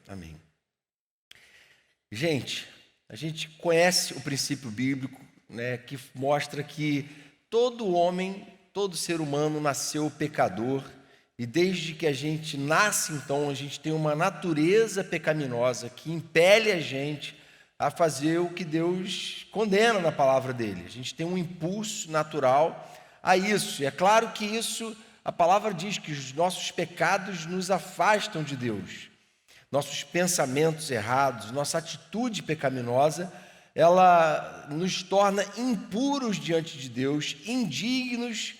Amém. Gente, a gente conhece o princípio bíblico, né, que mostra que todo homem, todo ser humano nasceu pecador, e desde que a gente nasce, então, a gente tem uma natureza pecaminosa que impele a gente a fazer o que Deus condena na palavra dele. A gente tem um impulso natural a isso. E é claro que isso, a palavra diz que os nossos pecados nos afastam de Deus. Nossos pensamentos errados, nossa atitude pecaminosa, ela nos torna impuros diante de Deus, indignos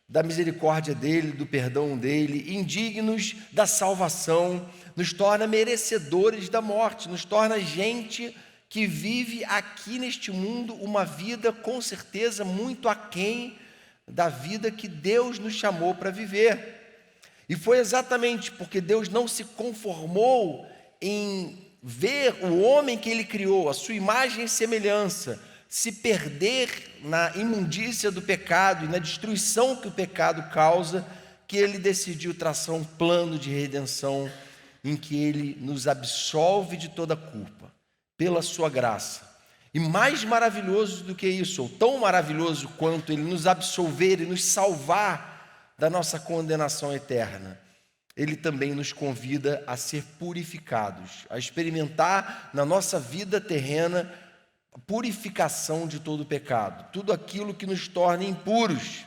da misericórdia dele, do perdão dele, indignos da salvação, nos torna merecedores da morte, nos torna gente que vive aqui neste mundo uma vida com certeza muito aquém da vida que Deus nos chamou para viver. E foi exatamente porque Deus não se conformou em ver o homem que ele criou, a sua imagem e semelhança, se perder na imundícia do pecado e na destruição que o pecado causa, que ele decidiu traçar um plano de redenção em que ele nos absolve de toda culpa, pela sua graça. E mais maravilhoso do que isso, ou tão maravilhoso quanto ele nos absolver e nos salvar da nossa condenação eterna, ele também nos convida a ser purificados, a experimentar na nossa vida terrena a purificação de todo o pecado, tudo aquilo que nos torna impuros.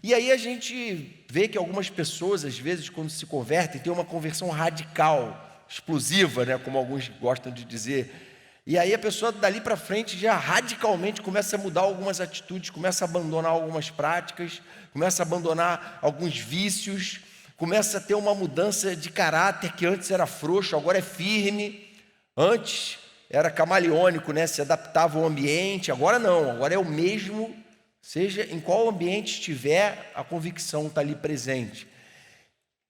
E aí a gente vê que algumas pessoas, às vezes, quando se convertem, têm uma conversão radical, explosiva, né, como alguns gostam de dizer. E aí a pessoa dali para frente já radicalmente começa a mudar algumas atitudes, começa a abandonar algumas práticas, começa a abandonar alguns vícios, começa a ter uma mudança de caráter que antes era frouxo, agora é firme. Antes era camaleônico, né? Se adaptava ao ambiente, agora não, agora é o mesmo, seja em qual ambiente estiver, a convicção está ali presente.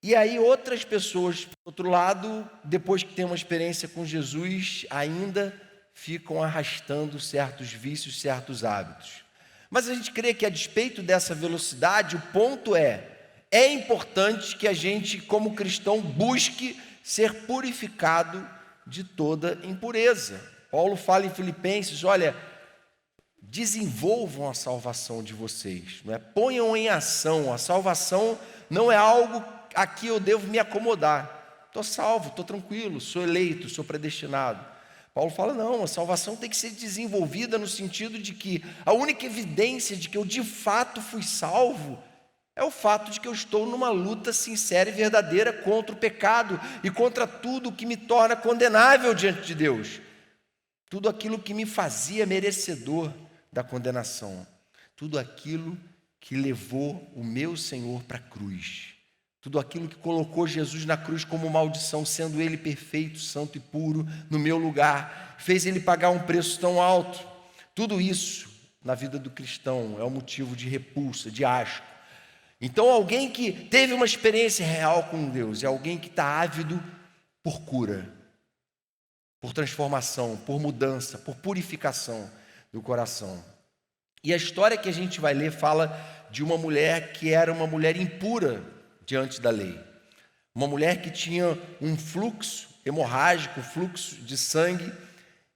E aí outras pessoas, por outro lado, depois que tem uma experiência com Jesus, ainda ficam arrastando certos vícios, certos hábitos. Mas a gente crê que a despeito dessa velocidade, o ponto é importante que a gente, como cristão, busque ser purificado de toda impureza. Paulo fala em Filipenses, olha, desenvolvam a salvação de vocês, não é? Ponham em ação. A salvação não é algo a que eu devo me acomodar. Estou salvo, estou tranquilo, sou eleito, sou predestinado. Paulo fala, não, a salvação tem que ser desenvolvida no sentido de que a única evidência de que eu de fato fui salvo é o fato de que eu estou numa luta sincera e verdadeira contra o pecado e contra tudo que me torna condenável diante de Deus. Tudo aquilo que me fazia merecedor da condenação. Tudo aquilo que levou o meu Senhor para a cruz. Tudo aquilo que colocou Jesus na cruz como maldição, sendo Ele perfeito, santo e puro, no meu lugar. Fez Ele pagar um preço tão alto. Tudo isso, na vida do cristão, é um motivo de repulsa, de asco. Então alguém que teve uma experiência real com Deus é alguém que está ávido por cura, por transformação, por mudança, por purificação do coração. E a história que a gente vai ler fala de uma mulher que era uma mulher impura diante da lei. Uma mulher que tinha um fluxo hemorrágico, fluxo de sangue,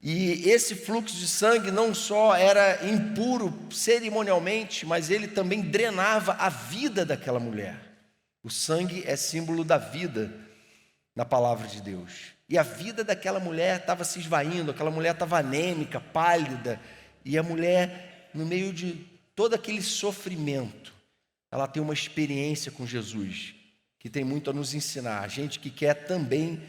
e esse fluxo de sangue não só era impuro cerimonialmente, mas ele também drenava a vida daquela mulher. O sangue é símbolo da vida na palavra de Deus. E a vida daquela mulher estava se esvaindo, aquela mulher estava anêmica, pálida, e a mulher, no meio de todo aquele sofrimento, ela tem uma experiência com Jesus, que tem muito a nos ensinar. A gente que quer também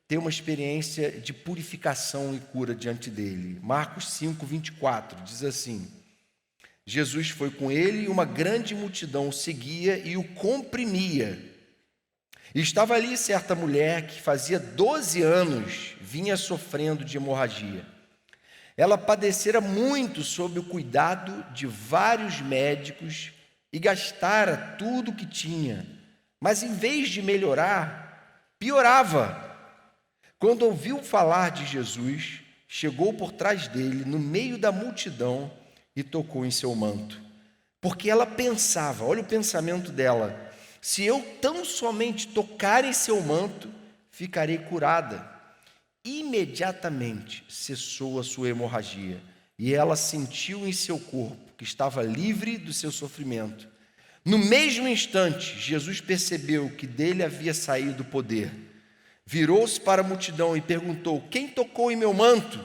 ter uma experiência de purificação e cura diante dele. Marcos 5:24 diz assim: Jesus foi com ele e uma grande multidão o seguia e o comprimia. E estava ali certa mulher que fazia 12 anos vinha sofrendo de hemorragia. Ela padecera muito sob o cuidado de vários médicos e gastara tudo o que tinha, mas em vez de melhorar, piorava. Quando ouviu falar de Jesus, chegou por trás dele, no meio da multidão, e tocou em seu manto. Porque ela pensava, olha o pensamento dela, se eu tão somente tocar em seu manto, ficarei curada. imediatamente cessou a sua hemorragia, e ela sentiu em seu corpo que estava livre do seu sofrimento. No mesmo instante, Jesus percebeu que dele havia saído o poder. Virou-se para a multidão e perguntou: quem tocou em meu manto?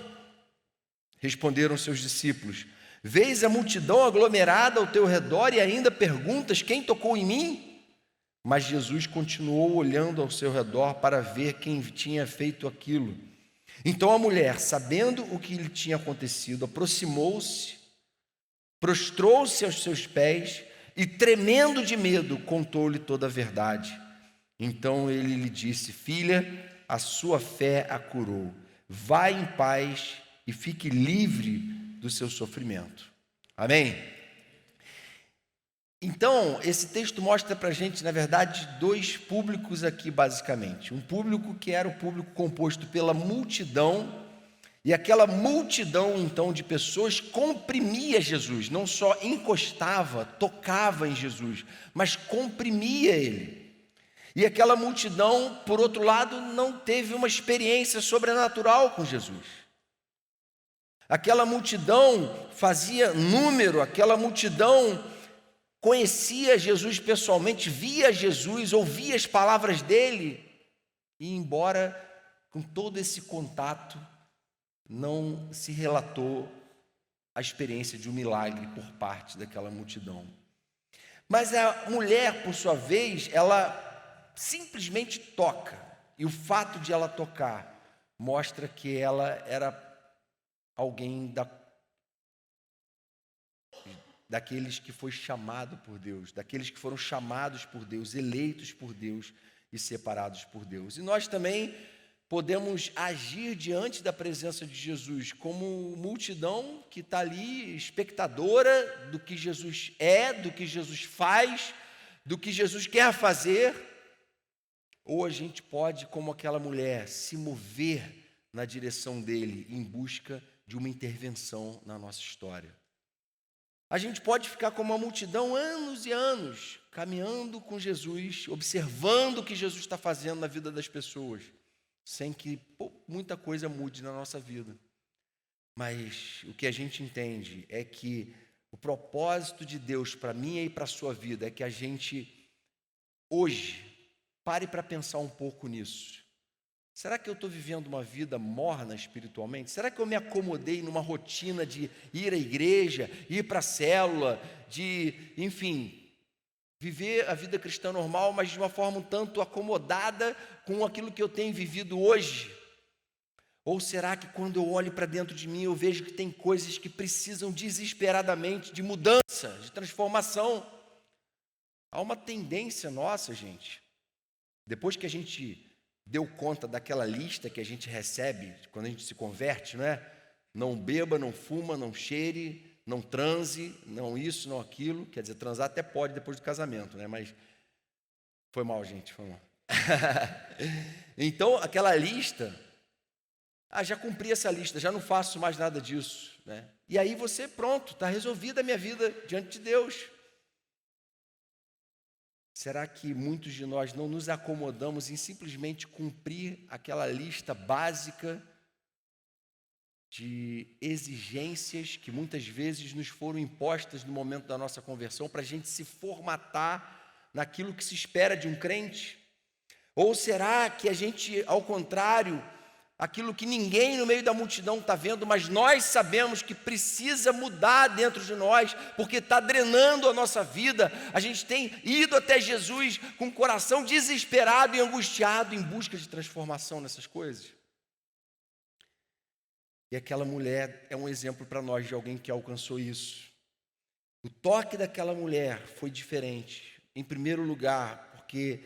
Responderam seus discípulos: vês a multidão aglomerada ao teu redor e ainda perguntas: quem tocou em mim? Mas Jesus continuou olhando ao seu redor para ver quem tinha feito aquilo. Então a mulher, sabendo o que lhe tinha acontecido, aproximou-se, prostrou-se aos seus pés e, tremendo de medo, contou-lhe toda a verdade. Então ele lhe disse: filha, a sua fé a curou. Vá em paz e fique livre do seu sofrimento. Amém? Então, esse texto mostra para a gente, na verdade, dois públicos aqui, basicamente. Um público que era o público composto pela multidão, e aquela multidão, então, de pessoas comprimia Jesus, não só encostava, tocava em Jesus, mas comprimia ele. E aquela multidão, por outro lado, não teve uma experiência sobrenatural com Jesus. Aquela multidão fazia número, aquela multidão conhecia Jesus pessoalmente, via Jesus, ouvia as palavras dele, e embora com todo esse contato, não se relatou a experiência de um milagre por parte daquela multidão. Mas a mulher, por sua vez, ela simplesmente toca, e o fato de ela tocar mostra que ela era alguém daqueles que foi chamado por Deus, daqueles que foram chamados por Deus, eleitos por Deus e separados por Deus. E nós também podemos agir diante da presença de Jesus como multidão que está ali, espectadora do que Jesus é, do que Jesus faz, do que Jesus quer fazer. Ou a gente pode, como aquela mulher, se mover na direção dele em busca de uma intervenção na nossa história. A gente pode ficar como uma multidão anos e anos, caminhando com Jesus, observando o que Jesus está fazendo na vida das pessoas, sem que muita coisa mude na nossa vida. Mas o que a gente entende é que o propósito de Deus para mim e para a sua vida é que a gente, hoje, pare para pensar um pouco nisso. Será que eu estou vivendo uma vida morna espiritualmente? Será que eu me acomodei numa rotina de ir à igreja, ir para a célula, de, enfim, viver a vida cristã normal, mas de uma forma um tanto acomodada com aquilo que eu tenho vivido hoje? Ou será que quando eu olho para dentro de mim, eu vejo que tem coisas que precisam desesperadamente de mudança, de transformação? Há uma tendência nossa, gente, depois que a gente deu conta daquela lista que a gente recebe quando a gente se converte, não é? Não beba, não fuma, não cheire, não transe, não isso, não aquilo. Quer dizer, transar até pode depois do casamento, né? Mas foi mal, gente, foi mal. Então, aquela lista, já cumpri essa lista, já não faço mais nada disso, né? E aí você, pronto, está resolvida a minha vida diante de Deus. Será que muitos de nós não nos acomodamos em simplesmente cumprir aquela lista básica de exigências que muitas vezes nos foram impostas no momento da nossa conversão para a gente se formatar naquilo que se espera de um crente? Ou será que a gente, ao contrário, aquilo que ninguém no meio da multidão está vendo, mas nós sabemos que precisa mudar dentro de nós, porque está drenando a nossa vida? A gente tem ido até Jesus com o coração desesperado e angustiado em busca de transformação nessas coisas. E aquela mulher é um exemplo para nós de alguém que alcançou isso. O toque daquela mulher foi diferente, em primeiro lugar, porque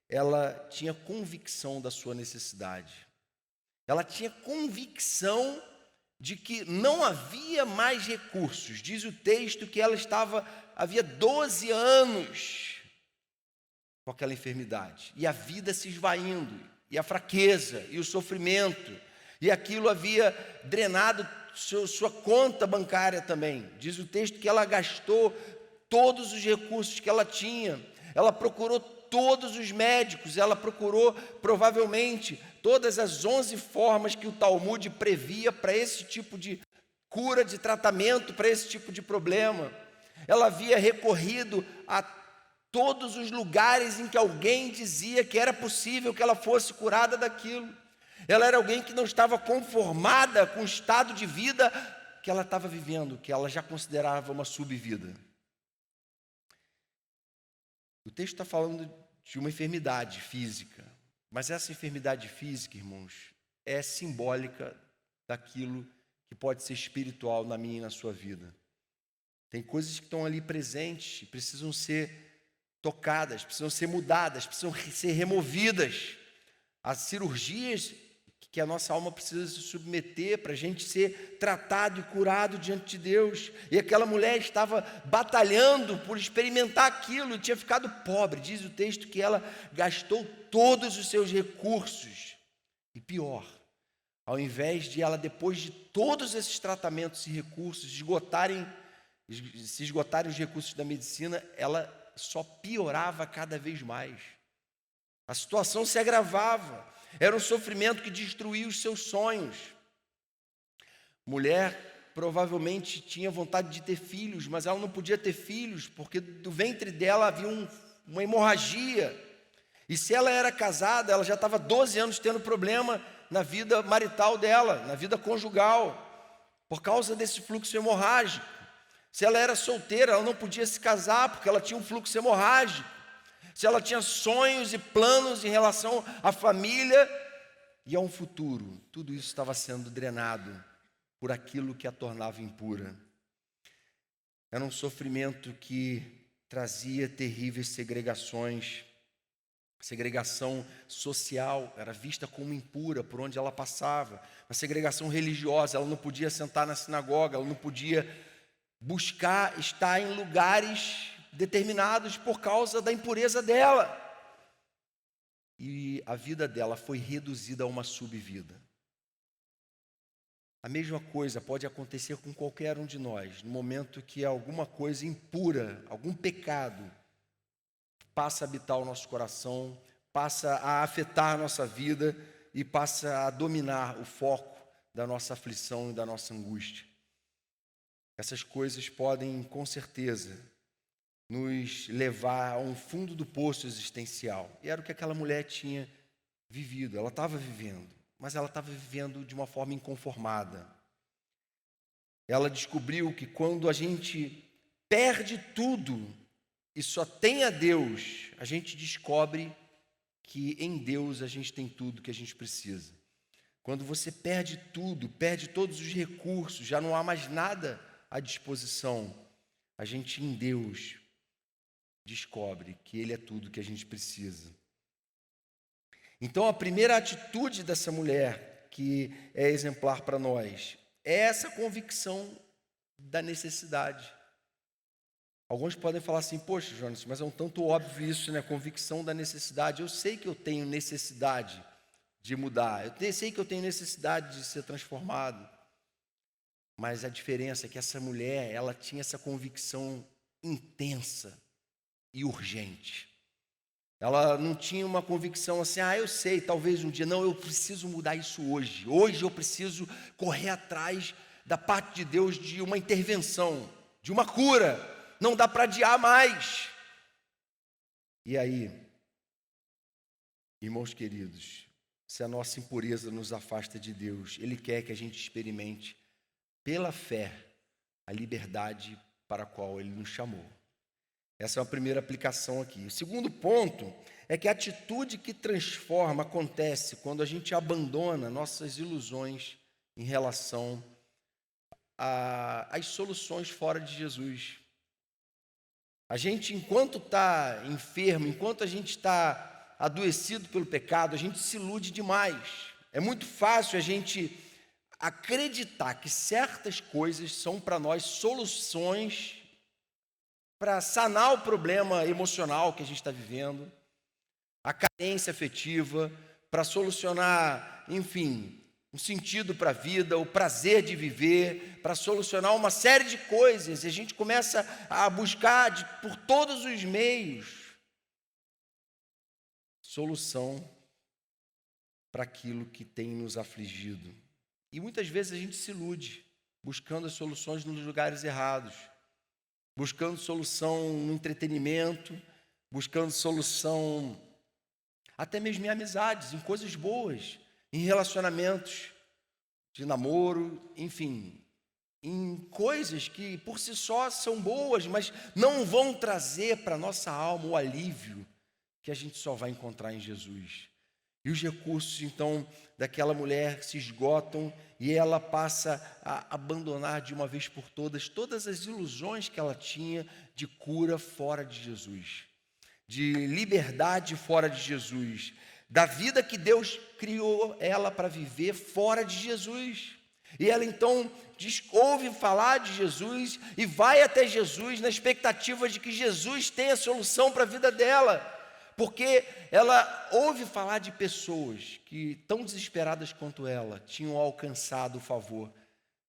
ela tinha convicção da sua necessidade. Ela tinha convicção de que não havia mais recursos. Diz o texto que ela havia 12 anos com aquela enfermidade. E a vida se esvaindo, e a fraqueza, e o sofrimento. E aquilo havia drenado sua conta bancária também. Diz o texto que ela gastou todos os recursos que ela tinha. Ela procurou todos os médicos, ela procurou provavelmente todas as 11 formas que o Talmud previa para esse tipo de cura, de tratamento, para esse tipo de problema. Ela havia recorrido a todos os lugares em que alguém dizia que era possível que ela fosse curada daquilo. Ela era alguém que não estava conformada com o estado de vida que ela estava vivendo, que ela já considerava uma subvida. O texto está falando de uma enfermidade física, mas essa enfermidade física, irmãos, é simbólica daquilo que pode ser espiritual na minha e na sua vida. Tem coisas que estão ali presentes, precisam ser tocadas, precisam ser mudadas, precisam ser removidas. As cirurgias que a nossa alma precisa se submeter para a gente ser tratado e curado diante de Deus. E aquela mulher estava batalhando por experimentar aquilo e tinha ficado pobre. Diz o texto que ela gastou todos os seus recursos. E pior, ao invés de ela, depois de todos esses tratamentos e recursos, se esgotarem os recursos da medicina, ela só piorava cada vez mais. A situação se agravava. Era um sofrimento que destruía os seus sonhos. Mulher provavelmente tinha vontade de ter filhos, mas ela não podia ter filhos, porque do ventre dela havia uma hemorragia. E se ela era casada, ela já estava 12 anos tendo problema na vida marital dela, na vida conjugal, por causa desse fluxo hemorrágico. Se ela era solteira, ela não podia se casar, porque ela tinha um fluxo hemorrágico. Se ela tinha sonhos e planos em relação à família e a um futuro, tudo isso estava sendo drenado por aquilo que a tornava impura. Era um sofrimento que trazia terríveis segregações. Segregação social era vista como impura por onde ela passava. Uma segregação religiosa, ela não podia sentar na sinagoga, ela não podia buscar estar em lugares determinados por causa da impureza dela. E a vida dela foi reduzida a uma subvida. A mesma coisa pode acontecer com qualquer um de nós, no momento que alguma coisa impura, algum pecado, passa a habitar o nosso coração, passa a afetar a nossa vida e passa a dominar o foco da nossa aflição e da nossa angústia. Essas coisas podem, com certeza, nos levar a um fundo do poço existencial. E era o que aquela mulher tinha vivido, ela estava vivendo, mas ela estava vivendo de uma forma inconformada. Ela descobriu que quando a gente perde tudo e só tem a Deus, a gente descobre que em Deus a gente tem tudo que a gente precisa. Quando você perde tudo, perde todos os recursos, já não há mais nada à disposição, a gente em Deus descobre que Ele é tudo que a gente precisa. Então a primeira atitude dessa mulher, que é exemplar para nós, é essa convicção da necessidade. Alguns podem falar assim, poxa, Jonas, mas é um tanto óbvio isso, né? Convicção da necessidade. Eu sei que eu tenho necessidade de mudar, eu sei que eu tenho necessidade de ser transformado. Mas a diferença é que essa mulher, ela tinha essa convicção intensa e urgente. Ela não tinha uma convicção assim, eu sei, talvez um dia. Não, eu preciso mudar isso hoje. Hoje eu preciso correr atrás da parte de Deus de uma intervenção, de uma cura. Não dá para adiar mais. E aí, irmãos queridos, se a nossa impureza nos afasta de Deus, Ele quer que a gente experimente, pela fé, a liberdade para a qual Ele nos chamou. Essa é a primeira aplicação aqui. O segundo ponto é que a atitude que transforma acontece quando a gente abandona nossas ilusões em relação às soluções fora de Jesus. A gente, enquanto está enfermo, enquanto a gente está adoecido pelo pecado, a gente se ilude demais. É muito fácil a gente acreditar que certas coisas são para nós soluções para sanar o problema emocional que a gente está vivendo, a carência afetiva, para solucionar, enfim, um sentido para a vida, o prazer de viver, para solucionar uma série de coisas. E a gente começa a buscar por todos os meios solução para aquilo que tem nos afligido. E muitas vezes a gente se ilude, buscando as soluções nos lugares errados, buscando solução no entretenimento, buscando solução até mesmo em amizades, em coisas boas, em relacionamentos de namoro, enfim, em coisas que por si só são boas, mas não vão trazer para a nossa alma o alívio que a gente só vai encontrar em Jesus. E os recursos, então, daquela mulher se esgotam e ela passa a abandonar de uma vez por todas as ilusões que ela tinha de cura fora de Jesus, de liberdade fora de Jesus, da vida que Deus criou ela para viver fora de Jesus. E ela então ouve falar de Jesus e vai até Jesus na expectativa de que Jesus tenha solução para a vida dela. Porque ela ouve falar de pessoas que, tão desesperadas quanto ela, tinham alcançado o favor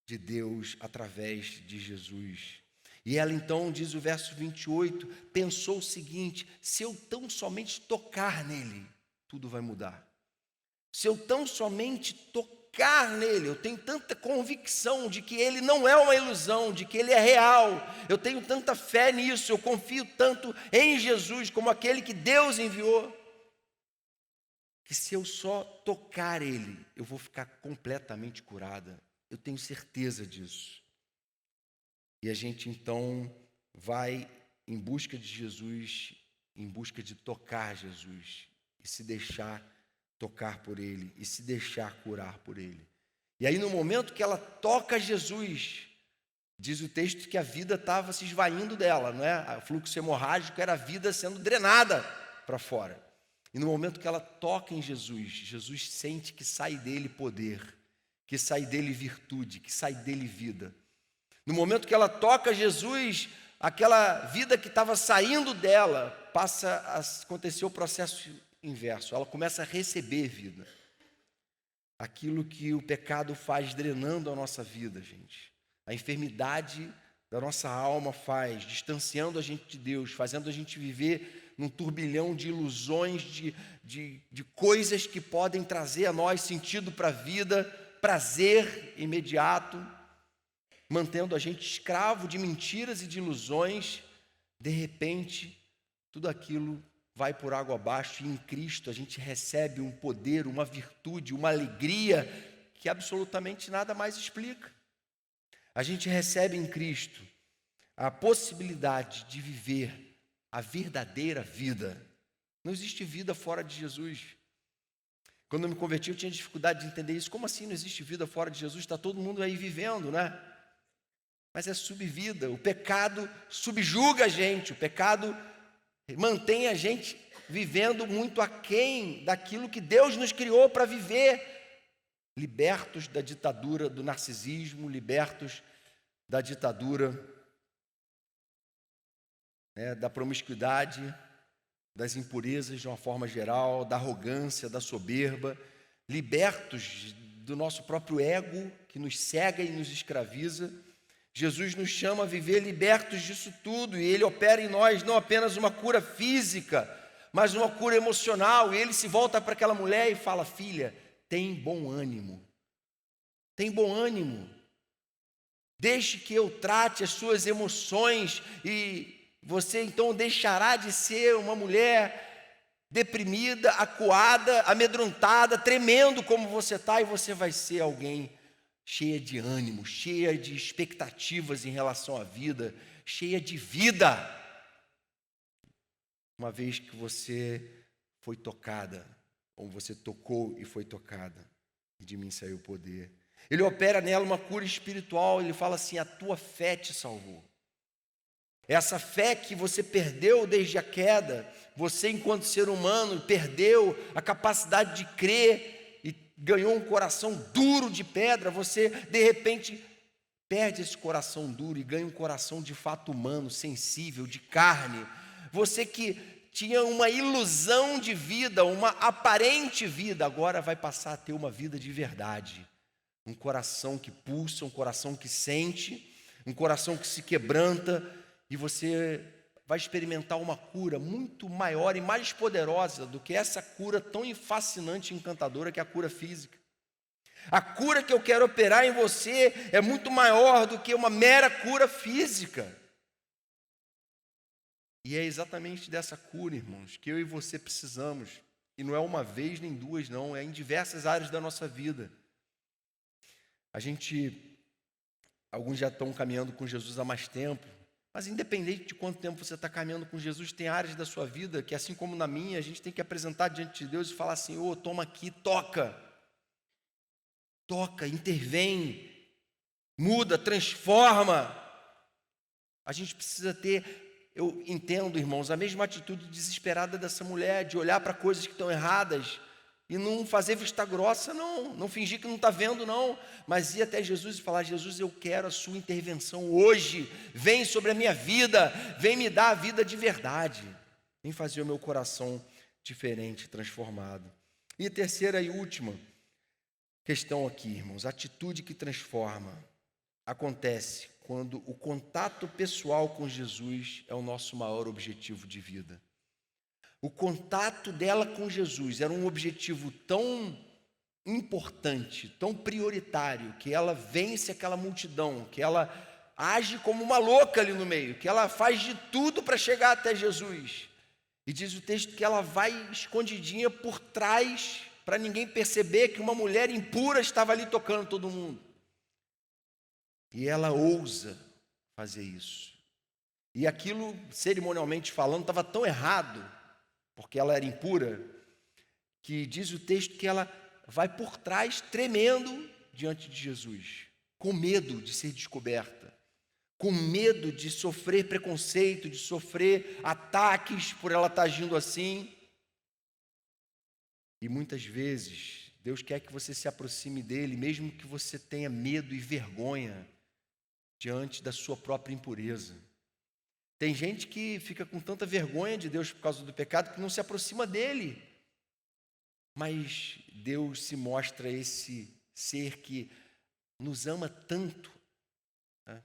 de Deus através de Jesus. E ela então, diz o verso 28, pensou o seguinte: se eu tão somente tocar nele, tudo vai mudar. Se eu tão somente tocar nele, eu tenho tanta convicção de que ele não é uma ilusão, de que ele é real, eu tenho tanta fé nisso, eu confio tanto em Jesus como aquele que Deus enviou, que se eu só tocar ele, eu vou ficar completamente curada. Eu tenho certeza disso. E a gente então vai em busca de Jesus, em busca de tocar Jesus e se deixar tocar por ele e se deixar curar por ele. E aí, no momento que ela toca Jesus, diz o texto que a vida estava se esvaindo dela, não é? O fluxo hemorrágico era a vida sendo drenada para fora. E no momento que ela toca em Jesus, Jesus sente que sai dele poder, que sai dele virtude, que sai dele vida. No momento que ela toca Jesus, aquela vida que estava saindo dela passa a acontecer o processo inverso. Ela começa a receber vida. Aquilo que o pecado faz drenando a nossa vida, gente. A enfermidade da nossa alma faz, distanciando a gente de Deus, fazendo a gente viver num turbilhão de ilusões, de coisas que podem trazer a nós sentido para a vida, prazer imediato, mantendo a gente escravo de mentiras e de ilusões. De repente, tudo aquilo vai por água abaixo e em Cristo a gente recebe um poder, uma virtude, uma alegria que absolutamente nada mais explica. A gente recebe em Cristo a possibilidade de viver a verdadeira vida. Não existe vida fora de Jesus. Quando eu me converti, eu tinha dificuldade de entender isso. Como assim não existe vida fora de Jesus? Está todo mundo aí vivendo, né? Mas é subvida. O pecado subjuga a gente. O pecado mantém a gente vivendo muito aquém daquilo que Deus nos criou para viver, libertos da ditadura do narcisismo, libertos da ditadura, da promiscuidade, das impurezas de uma forma geral, da arrogância, da soberba, libertos do nosso próprio ego que nos cega e nos escraviza. Jesus nos chama a viver libertos disso tudo, e Ele opera em nós não apenas uma cura física, mas uma cura emocional. E Ele se volta para aquela mulher e fala: filha, tem bom ânimo, tem bom ânimo, deixe que eu trate as suas emoções, e você então deixará de ser uma mulher deprimida, acuada, amedrontada, tremendo como você está, e você vai ser alguém cheia de ânimo, cheia de expectativas em relação à vida, cheia de vida, uma vez que você foi tocada, ou você tocou e foi tocada, e de mim saiu o poder. Ele opera nela uma cura espiritual. Ele fala assim: a tua fé te salvou. Essa fé que você perdeu desde a queda, você enquanto ser humano perdeu a capacidade de crer, ganhou um coração duro de pedra, você de repente perde esse coração duro e ganha um coração de fato humano, sensível, de carne. Você que tinha uma ilusão de vida, uma aparente vida, agora vai passar a ter uma vida de verdade. Um coração que pulsa, um coração que sente, um coração que se quebranta, e você vai experimentar uma cura muito maior e mais poderosa do que essa cura tão fascinante e encantadora que é a cura física. A cura que eu quero operar em você é muito maior do que uma mera cura física. E é exatamente dessa cura, irmãos, que eu e você precisamos. E não é uma vez nem duas, não, é em diversas áreas da nossa vida. Alguns já estão caminhando com Jesus há mais tempo, mas independente de quanto tempo você está caminhando com Jesus, tem áreas da sua vida que, assim como na minha, a gente tem que apresentar diante de Deus e falar assim: ô, toma aqui, toca, intervém, muda, transforma. A gente precisa ter, eu entendo, irmãos, a mesma atitude desesperada dessa mulher, de olhar para coisas que estão erradas e não fazer vista grossa, não fingir que não está vendo, não, mas ir até Jesus e falar: Jesus, eu quero a sua intervenção hoje, vem sobre a minha vida, vem me dar a vida de verdade, vem fazer o meu coração diferente, transformado. E terceira e última questão aqui, irmãos, a atitude que transforma acontece quando o contato pessoal com Jesus é o nosso maior objetivo de vida. O contato dela com Jesus era um objetivo tão importante, tão prioritário, que ela vence aquela multidão, que ela age como uma louca ali no meio, que ela faz de tudo para chegar até Jesus. E diz o texto que ela vai escondidinha por trás, para ninguém perceber que uma mulher impura estava ali tocando todo mundo. E ela ousa fazer isso. E aquilo, cerimonialmente falando, estava tão errado, porque ela era impura, que diz o texto que ela vai por trás tremendo diante de Jesus, com medo de ser descoberta, com medo de sofrer preconceito, de sofrer ataques por ela estar agindo assim. E muitas vezes Deus quer que você se aproxime dele, mesmo que você tenha medo e vergonha diante da sua própria impureza. Tem gente que fica com tanta vergonha de Deus por causa do pecado que não se aproxima dele. Mas Deus se mostra esse ser que nos ama tanto, né?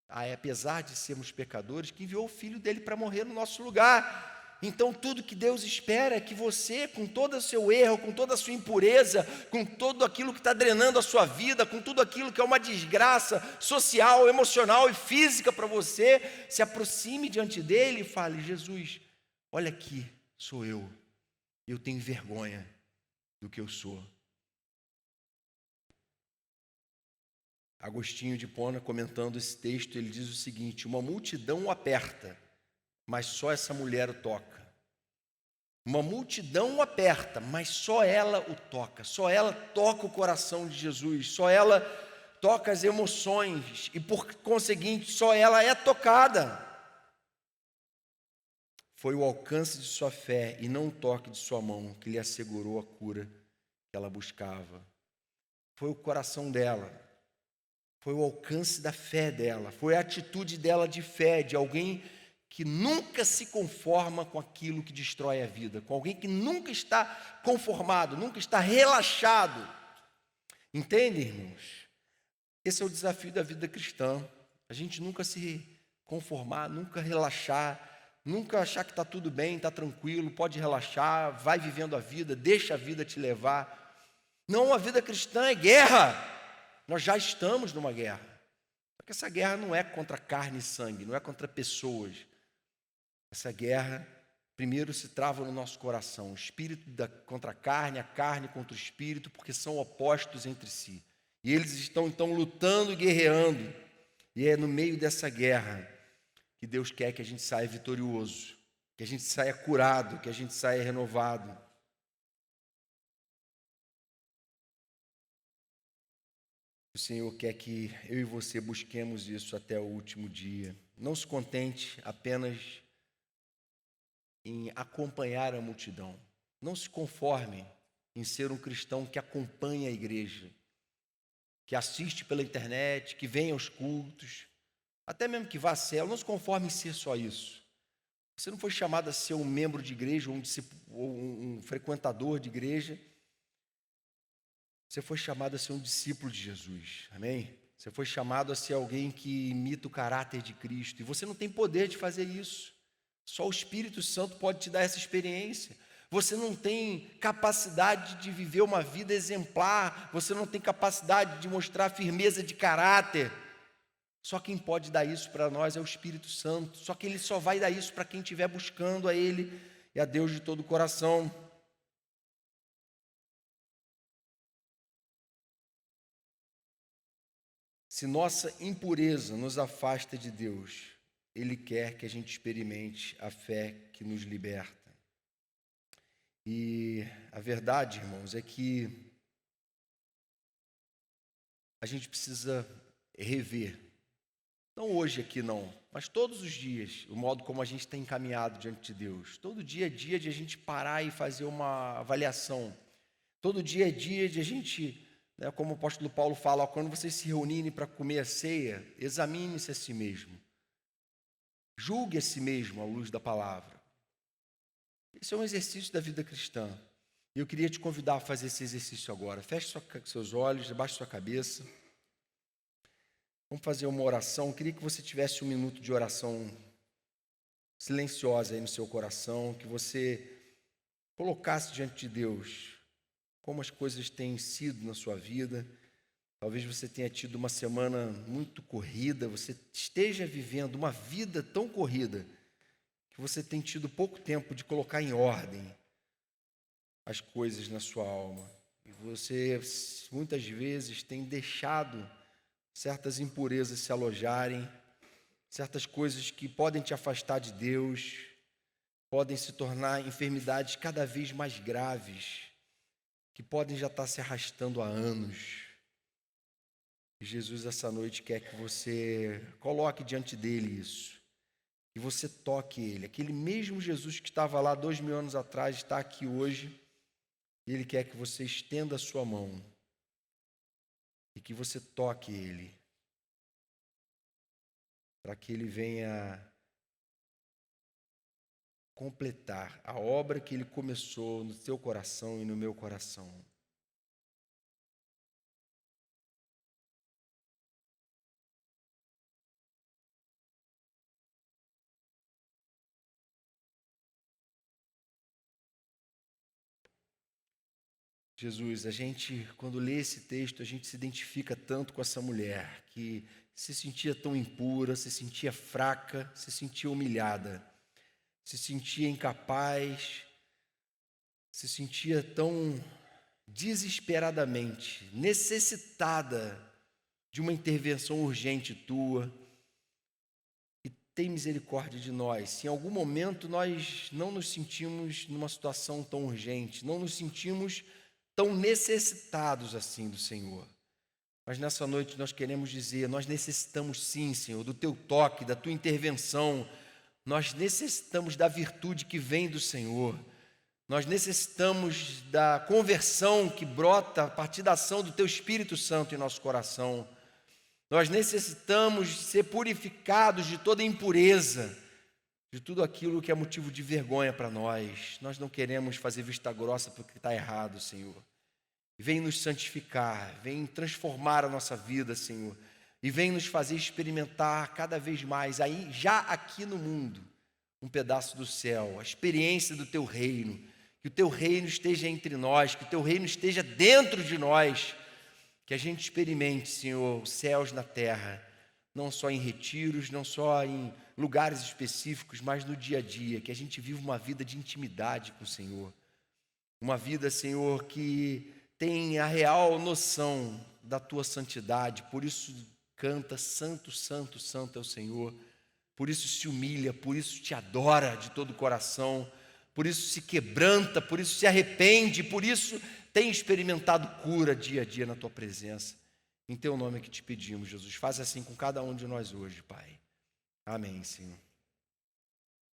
Apesar de sermos pecadores, que enviou o Filho dele para morrer no nosso lugar. Então tudo que Deus espera é que você, com todo o seu erro, com toda a sua impureza, com tudo aquilo que está drenando a sua vida, com tudo aquilo que é uma desgraça social, emocional e física para você, se aproxime diante dele e fale: Jesus, olha aqui, sou eu tenho vergonha do que eu sou. Agostinho de Hipona, comentando esse texto, ele diz o seguinte: uma multidão o aperta, mas só essa mulher o toca. Uma multidão o aperta, mas só ela o toca. Só ela toca o coração de Jesus. Só ela toca as emoções. E por conseguinte, só ela é tocada. Foi o alcance de sua fé e não o toque de sua mão que lhe assegurou a cura que ela buscava. Foi o coração dela. Foi o alcance da fé dela. Foi a atitude dela de fé, de alguém que nunca se conforma com aquilo que destrói a vida, com alguém que nunca está conformado, nunca está relaxado. Entende, irmãos? Esse é o desafio da vida cristã. A gente nunca se conformar, nunca relaxar, nunca achar que está tudo bem, está tranquilo, pode relaxar, vai vivendo a vida, deixa a vida te levar. Não, a vida cristã é guerra. Nós já estamos numa guerra. Só que essa guerra não é contra carne e sangue, não é contra pessoas. Essa guerra, primeiro, se trava no nosso coração. O espírito contra a carne contra o espírito, porque são opostos entre si. E eles estão, então, lutando e guerreando. E é no meio dessa guerra que Deus quer que a gente saia vitorioso, que a gente saia curado, que a gente saia renovado. O Senhor quer que eu e você busquemos isso até o último dia. Não se contente apenas em acompanhar a multidão. Não se conforme em ser um cristão que acompanha a igreja, que assiste pela internet, que vem aos cultos, até mesmo que vá à célula. Não se conforme em ser só isso. Você não foi chamado a ser um membro de igreja ou um frequentador de igreja. Você foi chamado a ser um discípulo de Jesus, amém? Você foi chamado a ser alguém que imita o caráter de Cristo, e você não tem poder de fazer isso. Só o Espírito Santo pode te dar essa experiência. Você não tem capacidade de viver uma vida exemplar, você não tem capacidade de mostrar firmeza de caráter. Só quem pode dar isso para nós é o Espírito Santo. Só que Ele só vai dar isso para quem estiver buscando a Ele e a Deus de todo o coração. Se nossa impureza nos afasta de Deus, Ele quer que a gente experimente a fé que nos liberta. E a verdade, irmãos, é que a gente precisa rever, não hoje aqui não, mas todos os dias, o modo como a gente tem caminhado diante de Deus. Todo dia é dia de a gente parar e fazer uma avaliação. Todo dia é dia de a gente, como o apóstolo Paulo fala, quando vocês se reunirem para comer a ceia, examine-se a si mesmo. Julgue a si mesmo à luz da palavra. Esse é um exercício da vida cristã. E eu queria te convidar a fazer esse exercício agora. Feche seus olhos, abaixe sua cabeça. Vamos fazer uma oração. Eu queria que você tivesse um minuto de oração silenciosa aí no seu coração, que você colocasse diante de Deus como as coisas têm sido na sua vida. Talvez você tenha tido uma semana muito corrida, você esteja vivendo uma vida tão corrida que você tem tido pouco tempo de colocar em ordem as coisas na sua alma. E você muitas vezes tem deixado certas impurezas se alojarem, certas coisas que podem te afastar de Deus, podem se tornar enfermidades cada vez mais graves, que podem já estar se arrastando há anos. E Jesus, essa noite, quer que você coloque diante dele isso, que você toque ele. Aquele mesmo Jesus que estava lá 2000 anos atrás está aqui hoje, e ele quer que você estenda a sua mão e que você toque ele, para que ele venha completar a obra que ele começou no seu coração e no meu coração. Jesus, a gente, quando lê esse texto, a gente se identifica tanto com essa mulher que se sentia tão impura, se sentia fraca, se sentia humilhada, se sentia incapaz, se sentia tão desesperadamente necessitada de uma intervenção urgente tua. E tem misericórdia de nós. Se em algum momento nós não nos sentimos numa situação tão urgente, não nos sentimos tão necessitados assim do Senhor. Mas nessa noite nós queremos dizer, nós necessitamos sim, Senhor, do teu toque, da tua intervenção. Nós necessitamos da virtude que vem do Senhor. Nós necessitamos da conversão que brota a partir da ação do teu Espírito Santo em nosso coração. Nós necessitamos ser purificados de toda impureza, de tudo aquilo que é motivo de vergonha para nós. Nós não queremos fazer vista grossa porque está errado, Senhor. Vem nos santificar, vem transformar a nossa vida, Senhor. E vem nos fazer experimentar cada vez mais, aí já aqui no mundo, um pedaço do céu, a experiência do teu reino. Que o teu reino esteja entre nós, que o teu reino esteja dentro de nós. Que a gente experimente, Senhor, os céus na terra, não só em retiros, não só em lugares específicos, mas no dia a dia, que a gente viva uma vida de intimidade com o Senhor. Uma vida, Senhor, que tem a real noção da tua santidade, por isso canta santo, santo, santo é o Senhor, por isso se humilha, por isso te adora de todo o coração, por isso se quebranta, por isso se arrepende, por isso tem experimentado cura dia a dia na tua presença. Em teu nome é que te pedimos, Jesus. Faz assim com cada um de nós hoje, Pai. Amém, Senhor.